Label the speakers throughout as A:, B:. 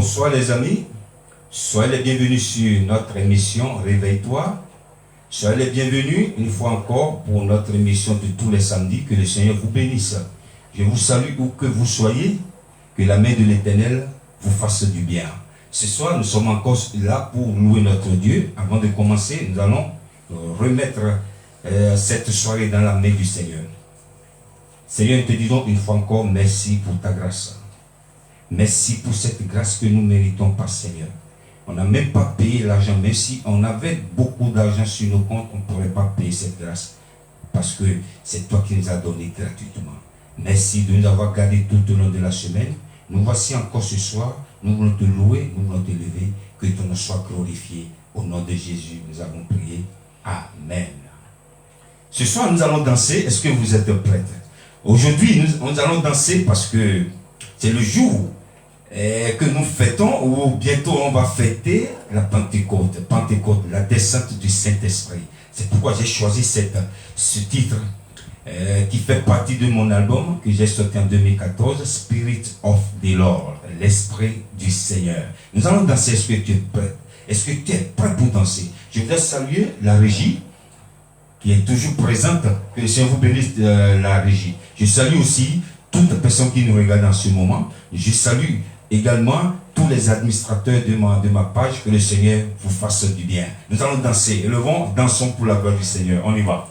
A: Bonsoir les amis, soyez les bienvenus sur notre émission Réveille-toi. Soyez les bienvenus une fois encore pour notre émission de tous les samedis. Que le Seigneur vous bénisse. Je vous salue où que vous soyez, que la main de l'Éternel vous fasse du bien. Ce soir, nous sommes encore là pour louer notre Dieu. Avant de commencer, nous allons remettre cette soirée dans la main du Seigneur. Seigneur, nous te disons une fois encore merci pour ta grâce. Merci pour cette grâce que nous méritons pas, Seigneur. On n'a même pas payé l'argent, même si on avait beaucoup d'argent sur nos comptes, on ne pourrait pas payer cette grâce. Parce que c'est toi qui nous as donné gratuitement. Merci de nous avoir gardés tout au long de la semaine. Nous voici encore ce soir. Nous voulons te louer, nous voulons te lever. Que ton nom soit glorifié. Au nom de Jésus, nous avons prié. Amen. Ce soir, nous allons danser. Est-ce que vous êtes prêts? Aujourd'hui, nous allons danser parce que c'est le jour que nous fêtons, ou bientôt on va fêter la Pentecôte, la descente du Saint-Esprit. C'est pourquoi j'ai choisi ce titre qui fait partie de mon album que j'ai sorti en 2014, Spirit of the Lord, l'Esprit du Seigneur. Nous allons danser. Est-ce que tu es prêt? Est-ce que tu es prêt pour danser? Je voudrais saluer la régie qui est toujours présente. Que le Seigneur vous bénisse, la régie. Je salue aussi toutes les personnes qui nous regardent en ce moment. Je salue également tous les administrateurs de ma page. Que le Seigneur vous fasse du bien. Nous allons danser. Élevons, dansons pour la gloire du Seigneur. On y va.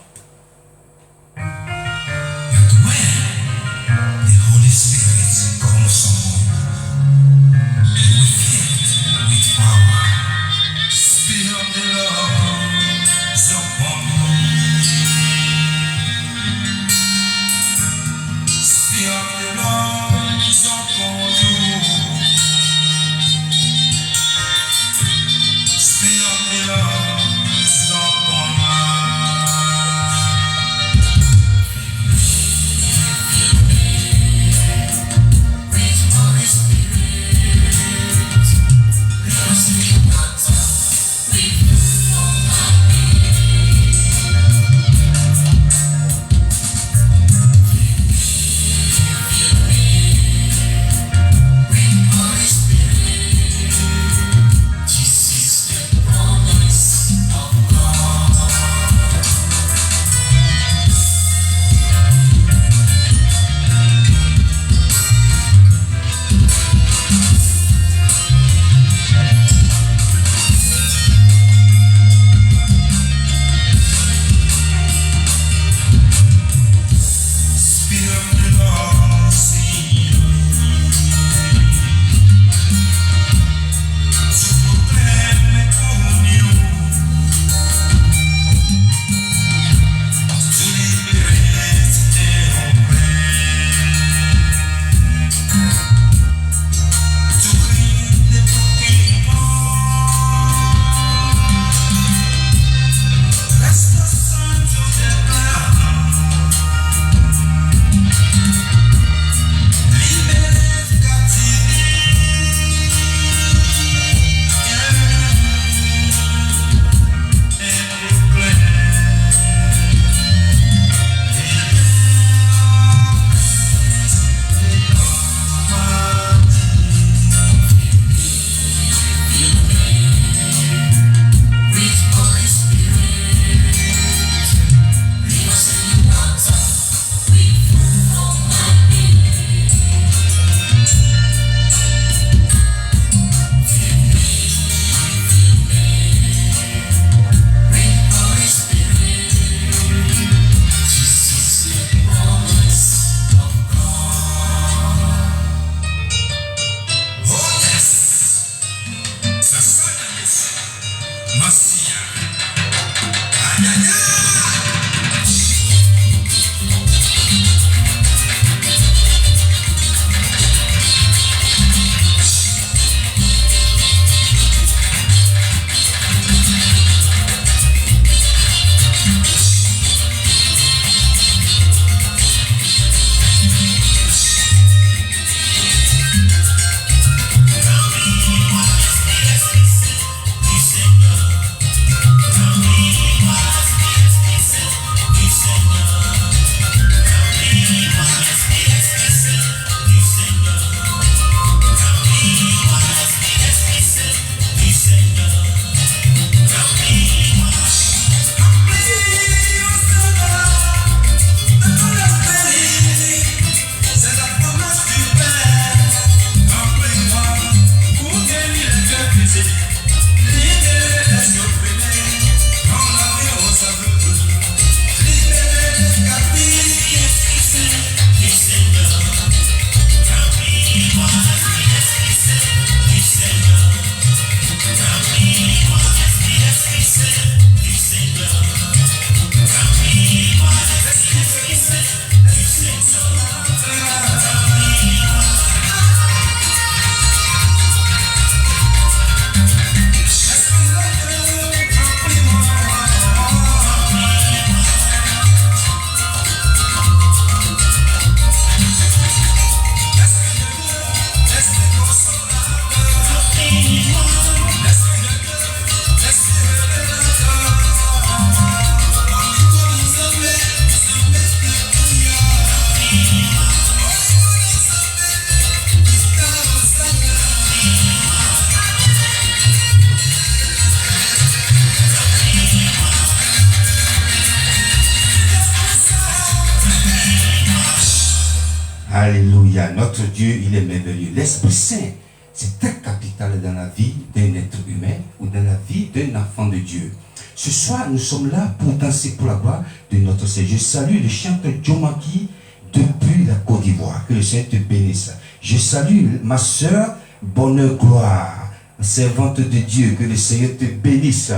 A: Alléluia. Notre Dieu, il est merveilleux. L'Esprit Saint, c'est très capital dans la vie d'un être humain ou dans la vie d'un enfant de Dieu. Ce soir, nous sommes là pour danser pour la gloire de notre Seigneur. Je salue le chanteur Jomaki depuis la Côte d'Ivoire. Que le Seigneur te bénisse. Je salue ma soeur Bonheur Gloire, servante de Dieu. Que le Seigneur te bénisse.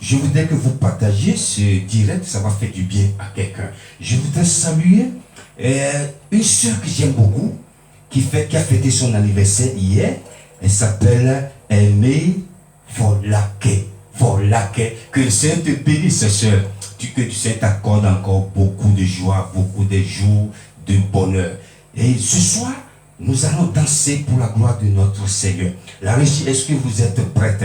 A: Je voudrais que vous partagiez ce direct, ça va faire du bien à quelqu'un. Je voudrais saluer une soeur que j'aime beaucoup, qui a fêté son anniversaire hier. Elle s'appelle Aimée Folake. Que le Seigneur te bénisse, soeur. Que tu sais t'accorde encore beaucoup de joie, beaucoup de jours de bonheur. Et ce soir, nous allons danser pour la gloire de notre Seigneur. La régie, est-ce que vous êtes prêts?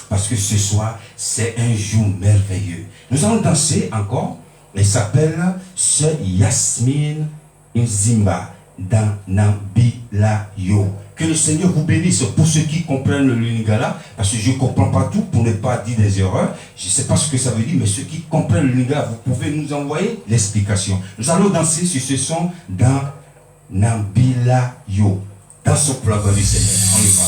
A: Parce que ce soir, c'est un jour merveilleux. Nous allons danser encore. Elle s'appelle Sœur Yasmine Nzimba dans Nambilayo. Que le Seigneur vous bénisse pour ceux qui comprennent le lingala, parce que je ne comprends pas tout pour ne pas dire des erreurs. Je ne sais pas ce que ça veut dire, mais ceux qui comprennent le lingala, vous pouvez nous envoyer l'explication. Nous allons danser sur ce son dans Nambilayo. Dansons pour la gloire du Seigneur. On y va.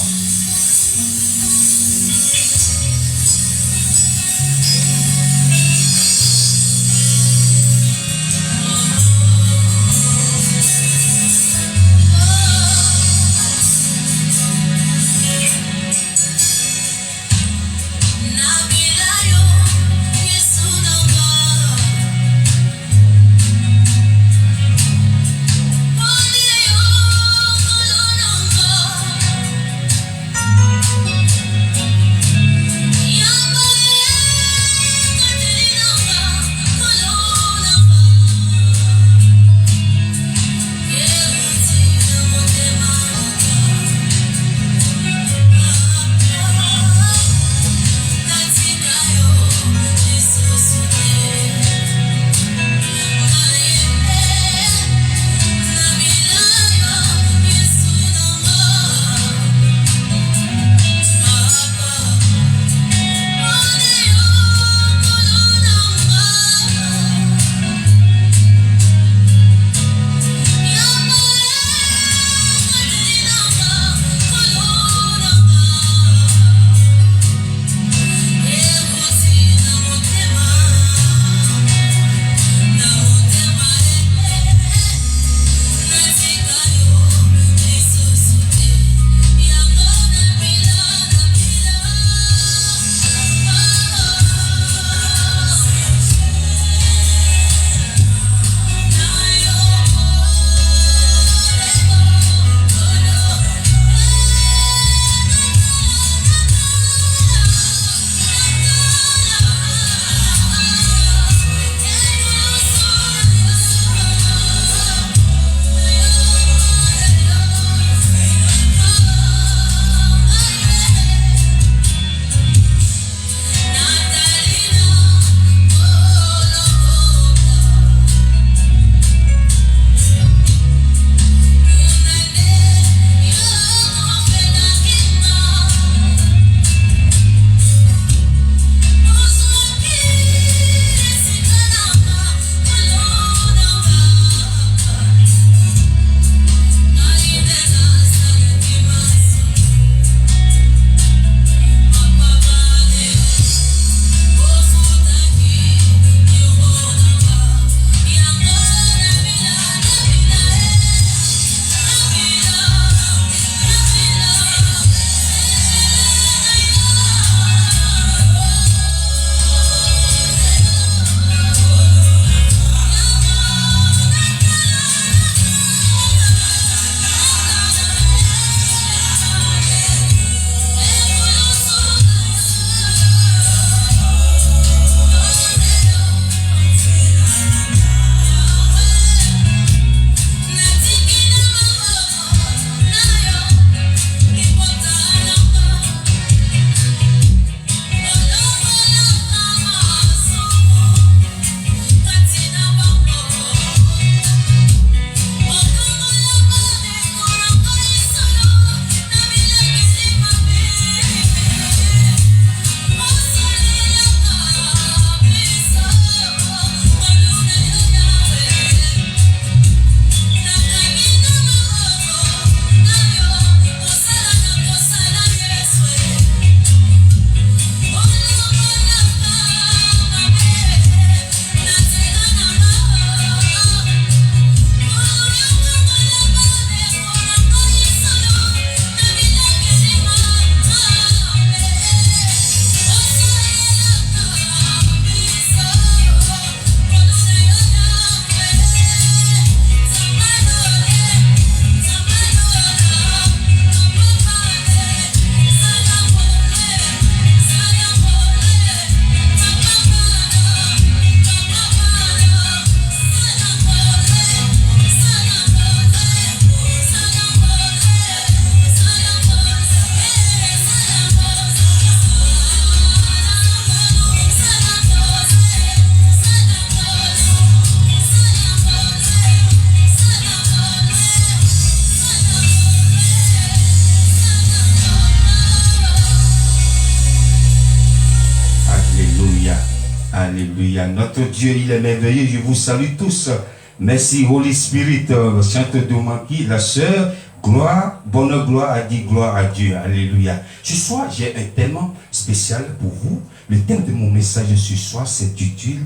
A: Alléluia. Notre Dieu, il est merveilleux. Je vous salue tous. Merci, Holy Spirit. Sainte Domaki, la sœur. Gloire, bonne gloire a dit gloire à Dieu. Alléluia. Ce soir, j'ai un thème spécial pour vous. Le thème de mon message ce soir s'intitule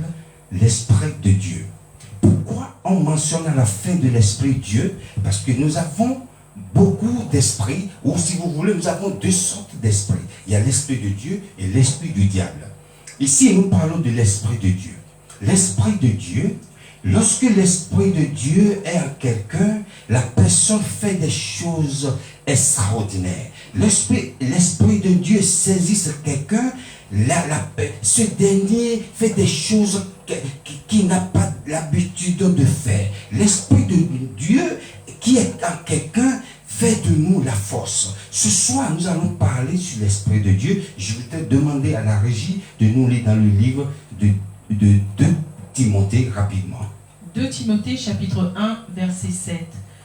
A: l'Esprit de Dieu. Pourquoi on mentionne à la fin de l'Esprit de Dieu? Parce que nous avons beaucoup d'esprits, ou si vous voulez, nous avons deux sortes d'esprits. Il y a l'Esprit de Dieu et l'Esprit du diable. Ici, nous parlons de l'Esprit de Dieu. L'Esprit de Dieu, lorsque l'Esprit de Dieu est en quelqu'un, la personne fait des choses extraordinaires. L'Esprit de Dieu saisit sur quelqu'un, ce dernier fait des choses qui n'a pas l'habitude de faire. L'Esprit de Dieu qui est en quelqu'un fait de nous la force. Ce soir, nous allons parler sur l'Esprit de Dieu. Je vais te demander à la régie de nous lire dans le livre de 2 Timothée rapidement.
B: 2 Timothée chapitre 1 verset 7.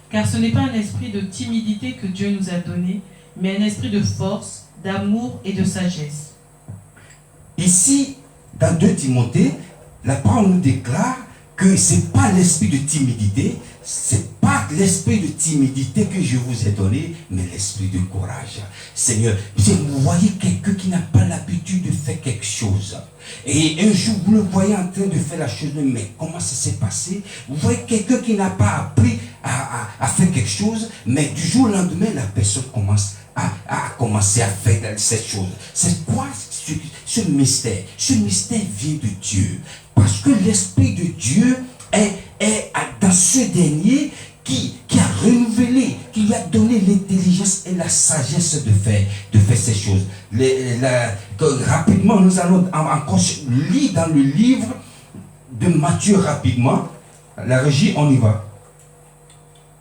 B: Car ce n'est pas un esprit de timidité que Dieu nous a donné, mais un esprit de force, d'amour et de sagesse.
A: Ici, dans 2 Timothée, la parole nous déclare que ce n'est pas l'esprit de timidité, c'est pas l'esprit de timidité que je vous ai donné, mais l'esprit de courage. Seigneur, vous voyez quelqu'un qui n'a pas l'habitude de faire quelque chose. Et un jour, vous le voyez en train de faire la chose, mais comment ça s'est passé? Vous voyez quelqu'un qui n'a pas appris à faire quelque chose, mais du jour au lendemain, la personne commence à commencer à faire cette chose. C'est quoi ce mystère? Ce mystère vient de Dieu. Parce que l'Esprit de Dieu est dans ce dernier qui a renouvelé, qui lui a donné l'intelligence et la sagesse de faire ces choses. Rapidement, nous allons encore lire dans le livre de Matthieu rapidement. La régie, on y va.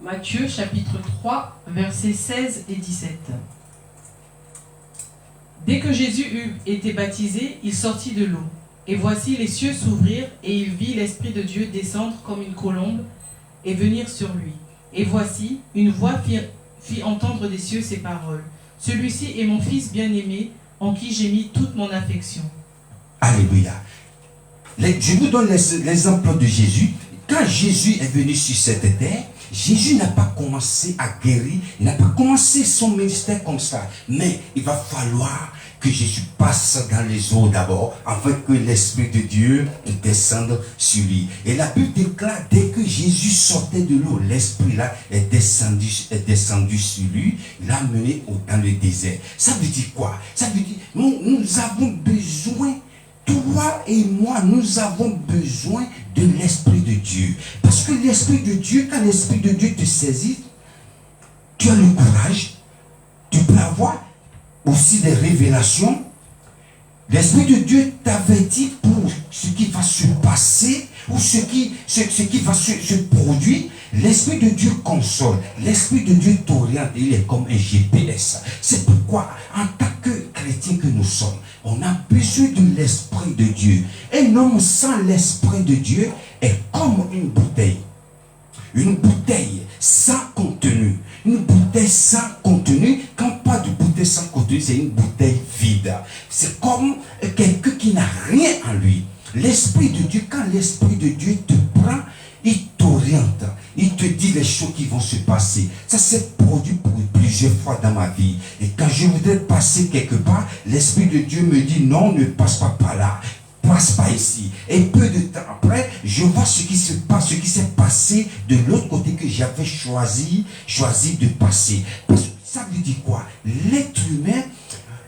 B: Matthieu chapitre 3, versets 16 et 17. Dès que Jésus eut été baptisé, il sortit de l'eau. Et voici les cieux s'ouvrirent, et il vit l'Esprit de Dieu descendre comme une colombe et venir sur lui. Et voici, une voix fit entendre des cieux ces paroles. Celui-ci est mon Fils bien-aimé, en qui j'ai mis toute mon affection.
A: Alléluia. Je vous donne l'exemple de Jésus. Quand Jésus est venu sur cette terre, Jésus n'a pas commencé à guérir, il n'a pas commencé son ministère comme ça. Mais il va falloir que Jésus passe dans les eaux d'abord, afin que l'Esprit de Dieu descende sur lui. Et la Bible déclare, dès que Jésus sortait de l'eau, l'Esprit là est descendu sur lui, l'a mené dans le désert. Ça veut dire quoi? Ça veut dire, nous avons besoin, toi et moi, nous avons besoin de l'Esprit de Dieu. Parce que l'Esprit de Dieu, quand l'Esprit de Dieu te saisit, tu as le courage, tu peux avoir aussi des révélations. L'Esprit de Dieu t'avertit pour ce qui va se passer ou ce qui va se produire. L'Esprit de Dieu console. L'Esprit de Dieu t'oriente. Il est comme un GPS. C'est pourquoi, en tant que chrétien que nous sommes, on a besoin de l'Esprit de Dieu. Un homme sans l'Esprit de Dieu est comme une bouteille. Une bouteille sans contenu. Une bouteille sans contenu. Quand on parle de bouteille sans contenu, c'est une bouteille vide. C'est comme quelqu'un qui n'a rien en lui. L'Esprit de Dieu, quand l'Esprit de Dieu te prend, il t'oriente. Il te dit les choses qui vont se passer. Ça s'est produit plusieurs fois dans ma vie. Et quand je voudrais passer quelque part, l'Esprit de Dieu me dit non, ne passe pas par là. Passe pas ici. Et peu de temps après, je vois ce qui se passe, ce qui s'est passé de l'autre côté que j'avais choisi de passer. Parce que ça veut dire quoi? L'être humain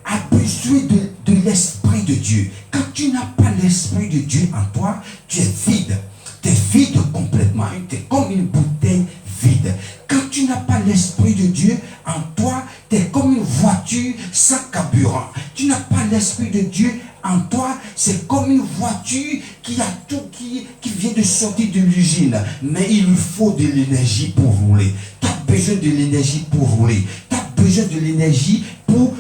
A: a besoin de l'Esprit de Dieu. Quand tu n'as pas l'Esprit de Dieu en toi, tu es vide. Tu es vide complètement. Tu es comme une bouteille vide. Quand tu n'as pas l'Esprit de Dieu en toi, tu es comme une voiture sans carburant. Tu n'as pas l'Esprit de Dieu en toi, c'est comme une voiture qui a tout, qui vient de sortir de l'usine. Mais il lui faut de l'énergie pour rouler. Tu as besoin de l'énergie pour rouler. Tu as besoin de l'énergie pour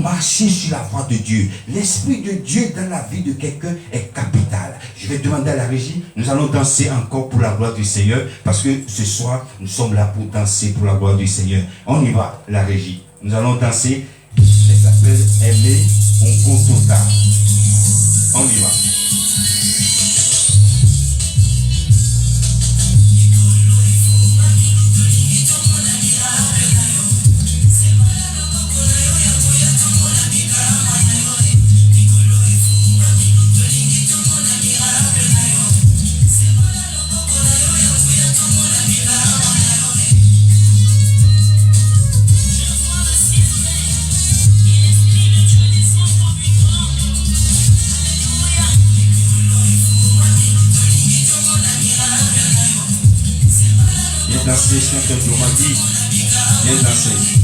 A: marcher sur la voie de Dieu. L'Esprit de Dieu dans la vie de quelqu'un est capital. Je vais demander à la régie, nous allons danser encore pour la gloire du Seigneur, parce que ce soir, nous sommes là pour danser pour la gloire du Seigneur. On y va, la régie. Nous allons danser. Ça s'appelle Aimer Ongotota. On y va. Saint-Diomatie. Viens danser.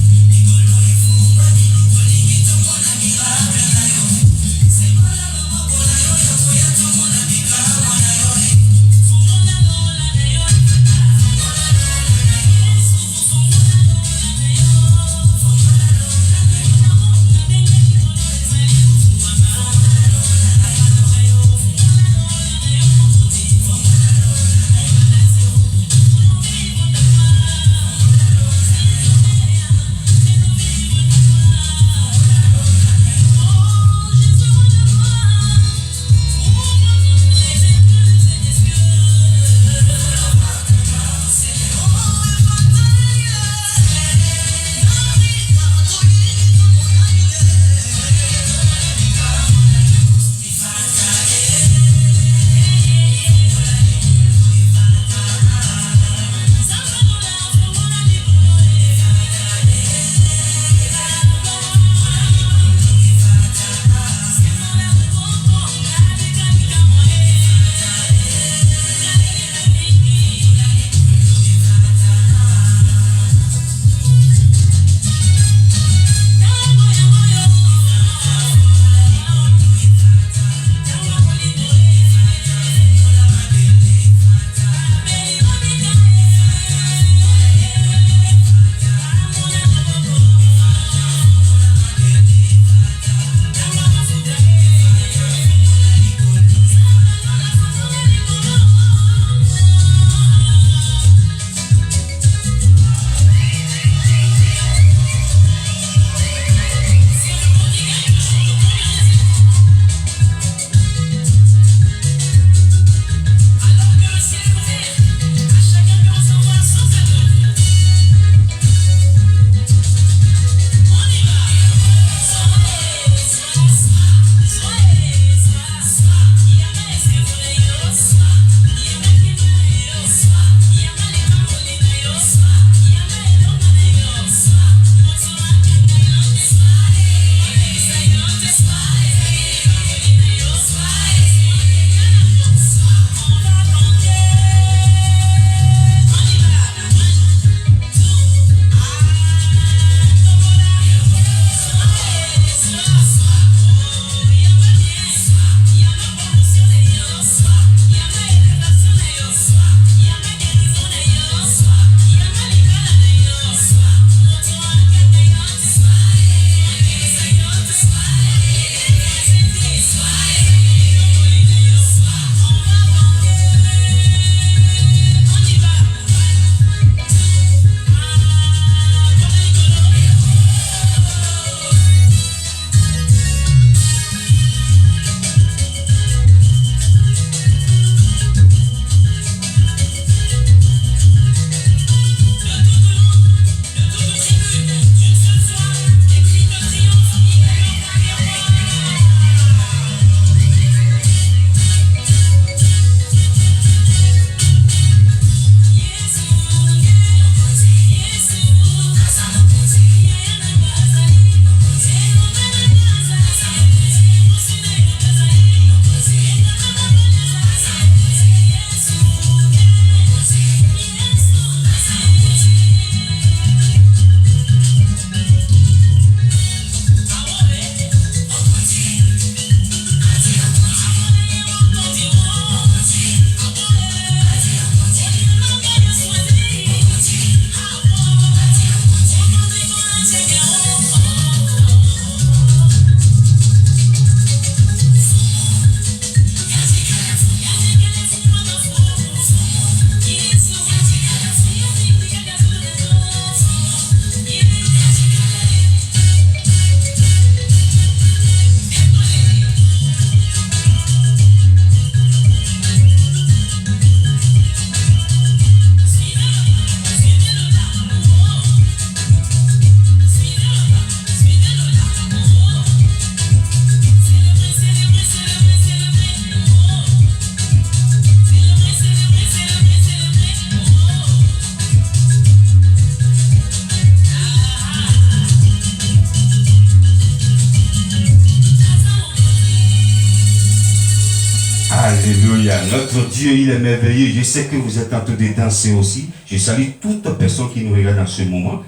A: Alléluia. Notre Dieu, il est merveilleux. Je sais que vous êtes en train de danser aussi. Je salue toute personne qui nous regarde en ce moment.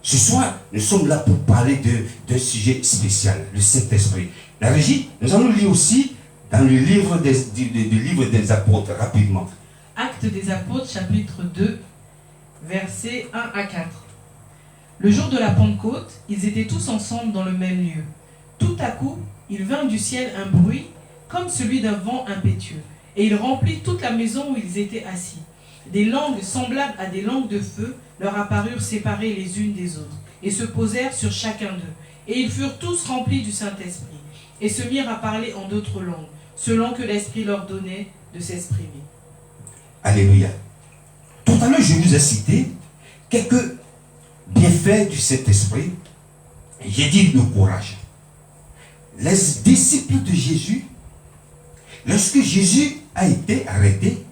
A: Ce soir, nous sommes là pour parler d'un sujet spécial, le Saint-Esprit. La régie, nous allons lire aussi dans le livre des apôtres, rapidement.
B: Actes des apôtres, chapitre 2, versets 1 à 4. Le jour de la Pentecôte, ils étaient tous ensemble dans le même lieu. Tout à coup, il vint du ciel un bruit comme celui d'un vent impétueux, et il remplit toute la maison où ils étaient assis. Des langues semblables à des langues de feu leur apparurent séparées les unes des autres, et se posèrent sur chacun d'eux. Et ils furent tous remplis du Saint-Esprit, et se mirent à parler en d'autres langues, selon que l'Esprit leur donnait de s'exprimer.
A: Alléluia. Tout à l'heure, je vous ai cité quelques bienfaits du Saint-Esprit. J'ai dit le courage. Les disciples de Jésus, lorsque Jésus a été arrêté,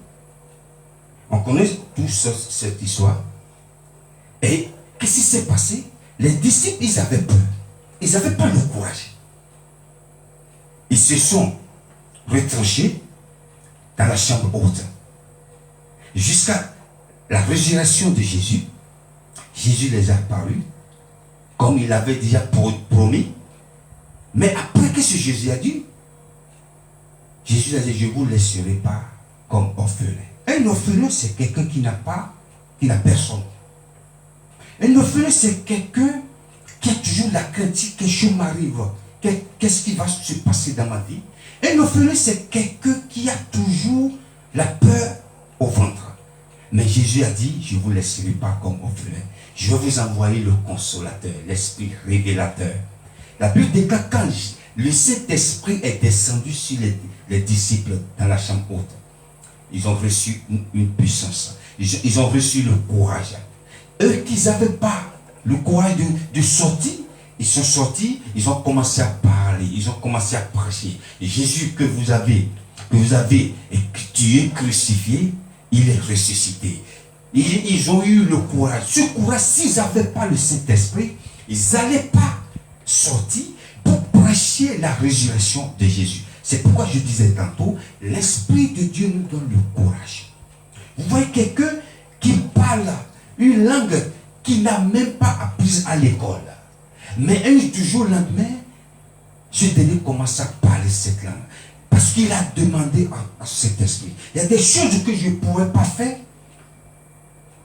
A: on connaît tous cette histoire. Et qu'est-ce qui s'est passé? Les disciples, ils avaient peur. Ils n'avaient pas le courage. Ils se sont retranchés dans la chambre haute. Jusqu'à la résurrection de Jésus, Jésus les a apparus comme il avait déjà promis. Mais après, qu'est-ce que Jésus a dit? Jésus a dit, je ne vous laisserai pas comme orphelin. Un orphelin, c'est quelqu'un qui n'a personne. Un orphelin, c'est quelqu'un qui a toujours la crainte, si quelque chose m'arrive, qu'est-ce qui va se passer dans ma vie? Un orphelin, c'est quelqu'un qui a toujours la peur au ventre. Mais Jésus a dit, je ne vous laisserai pas comme orphelin. Je vais vous envoyer le consolateur, l'esprit révélateur. La Bible déclare quand le Saint-Esprit est descendu sur les disciples dans la chambre haute. Ils ont reçu une puissance. Ils ont reçu le courage. Eux qui n'avaient pas le courage de sortir, ils sont sortis, ils ont commencé à parler, ils ont commencé à prêcher. Et Jésus que vous avez tué, crucifié, il est ressuscité. Ils ont eu le courage. Ce courage, s'ils n'avaient pas le Saint-Esprit, ils n'allaient pas sortir pour prêcher la résurrection de Jésus. C'est pourquoi je disais tantôt, l'Esprit de Dieu nous donne le courage. Vous voyez quelqu'un qui parle une langue qu'il n'a même pas apprise à l'école. Mais du jour au lendemain, ce dernier commence à parler cette langue. Parce qu'il a demandé à cet esprit. Il y a des choses que je ne pourrais pas faire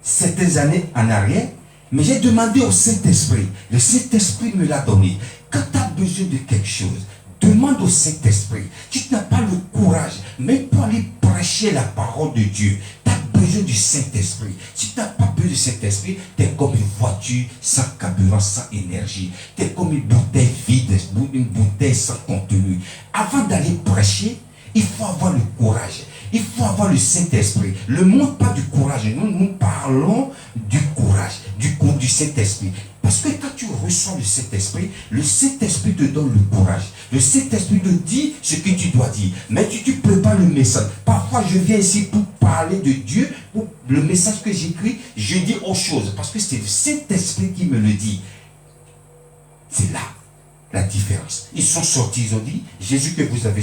A: certaines années en arrière, mais j'ai demandé au Saint-Esprit. Le Saint-Esprit me l'a donné. Quand tu as besoin de quelque chose, demande au Saint-Esprit. Si tu n'as pas le courage, même pour aller prêcher la parole de Dieu, tu as besoin du Saint-Esprit. Si tu n'as pas besoin du Saint-Esprit, tu es comme une voiture sans carburant, sans énergie. Tu es comme une bouteille vide, une bouteille sans contenu. Avant d'aller prêcher, il faut avoir le courage. Il faut avoir le Saint-Esprit. Le monde pas du courage. Nous parlons du courage, du Saint-Esprit. Parce que quand tu reçois le Saint-Esprit te donne le courage. Le Saint-Esprit te dit ce que tu dois dire. Mais tu prépares le message. Parfois, je viens ici pour parler de Dieu. Pour le message que j'écris, je dis autre chose. Parce que c'est le Saint-Esprit qui me le dit. C'est là la différence. Ils sont sortis, ils ont dit, Jésus que vous avez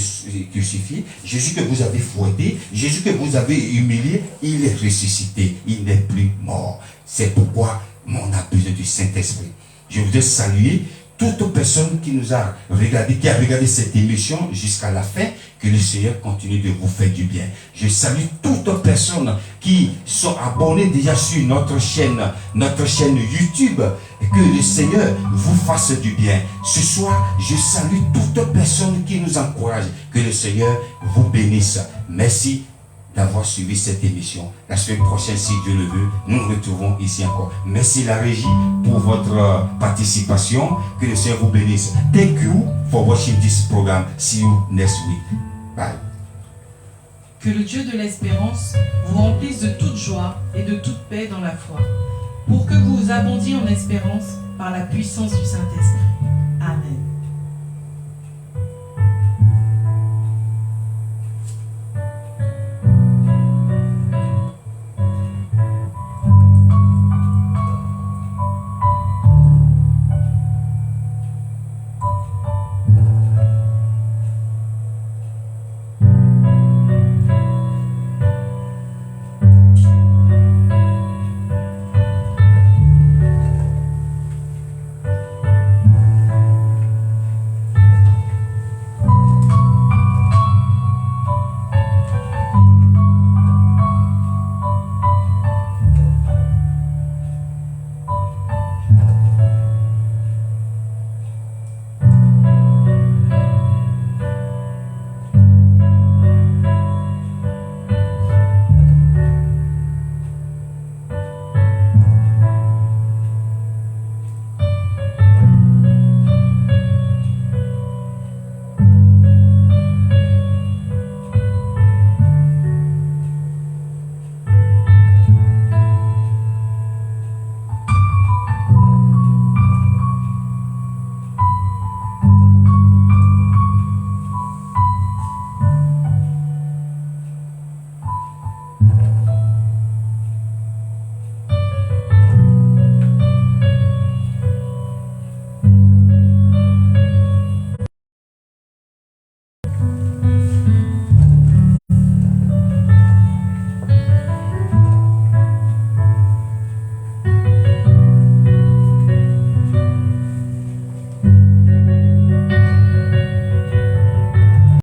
A: crucifié, Jésus que vous avez fouetté, Jésus que vous avez humilié, il est ressuscité, il n'est plus mort. C'est pourquoi on a besoin du Saint-Esprit. Je voudrais saluer toute personne qui nous a regardé, qui a regardé cette émission jusqu'à la fin, que le Seigneur continue de vous faire du bien. Je salue toutes personnes qui sont abonnées déjà sur notre chaîne YouTube, et que le Seigneur vous fasse du bien. Ce soir, je salue toutes personnes qui nous encouragent, que le Seigneur vous bénisse. Merci d'avoir suivi cette émission. La semaine prochaine, si Dieu le veut, nous nous retrouvons ici encore. Merci la régie pour votre participation. Que le Seigneur vous bénisse. Thank you for watching this program. See you next week. Bye.
B: Que le Dieu de l'espérance vous remplisse de toute joie et de toute paix dans la foi, pour que vous abondiez en espérance par la puissance du Saint-Esprit. Amen.